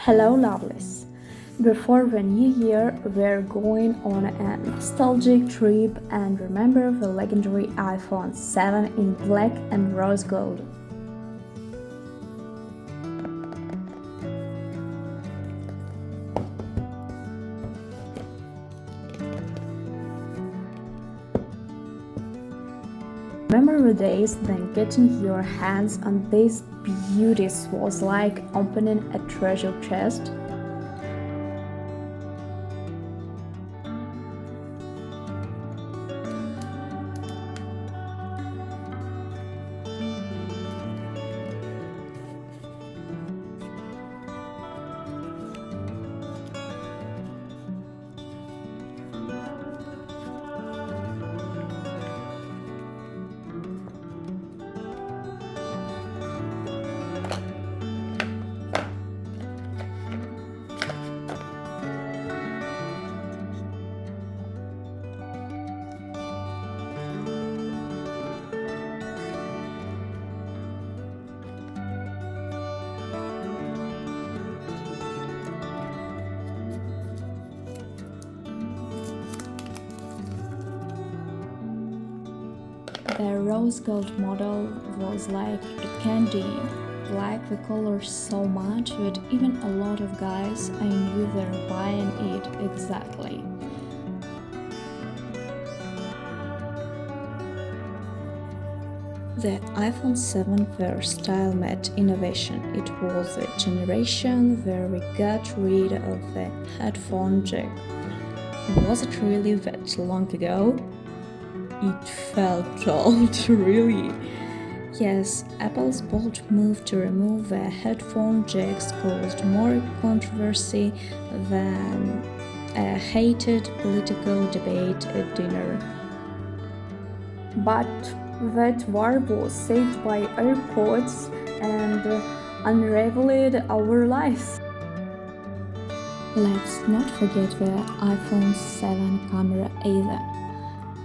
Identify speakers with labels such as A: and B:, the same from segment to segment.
A: Hello, lovelies. Before the new year, we're going on a nostalgic trip and remember the legendary iPhone 7 in black and rose gold. Remember the days when getting your hands on these beauties was like opening a treasure chest? The rose gold model was like a candy. Like the color so much that even a lot of guys I knew were buying it exactly. The iPhone 7 were style met innovation. It was a generation where we got rid of the headphone jack. Was it really that long ago? It felt old, really. Yes, Apple's bold move to remove the headphone jacks caused more controversy than a hated political debate at dinner. But that war was saved by AirPods and unraveled our lives. Let's not forget the iPhone 7 camera either.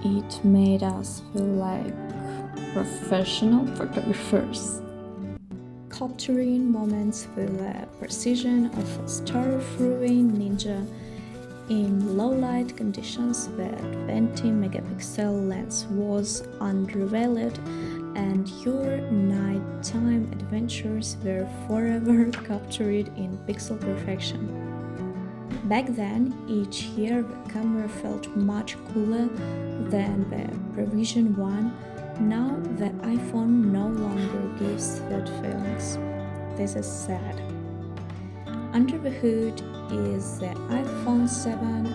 A: It made us feel like professional photographers, capturing moments with the precision of a star-throwing ninja in low-light conditions. The 20-megapixel lens was unrevealed, and your nighttime adventures were forever captured in pixel perfection. Back then, each year the camera felt much cooler than the previous one. Now the iPhone no longer gives that feelings. This is sad. Under the hood is the iPhone 7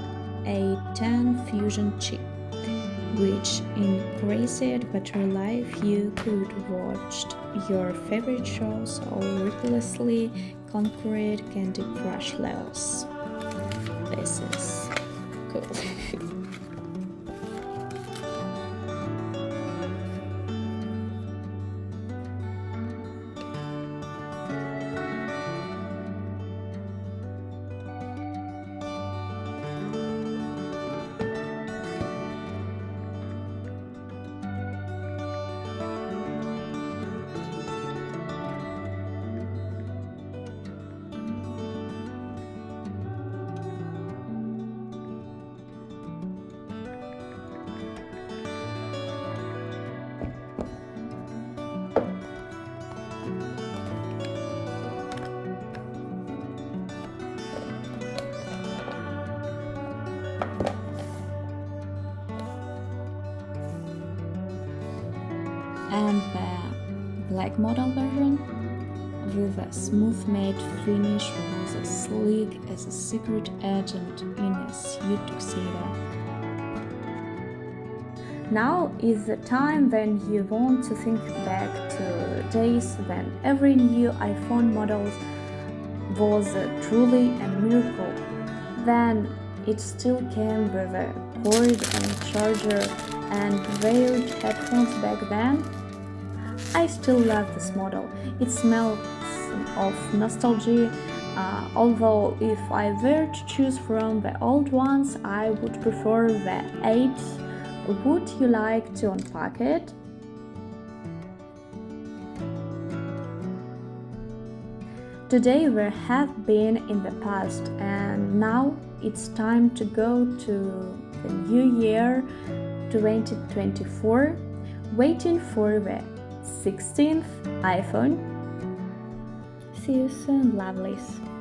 A: A10 Fusion chip, which increased battery life. You could watch your favorite shows or recklessly conquer Candy Crush levels. This is cool. And the black model version with a smooth matte finish was as sleek as a secret agent in a suit tuxedo. Now is the time when you want to think back to days when every new iPhone model was truly a miracle. Then it still came with a cord and charger and wired headphones back then. I still love this model. It smells of nostalgia. Although if I were to choose from the old ones, I would prefer the 8. Would you like to unpack it? Today we have been in the past, and now it's time to go to the new year 2024, waiting for the 16th iPhone. See you soon, lovelies.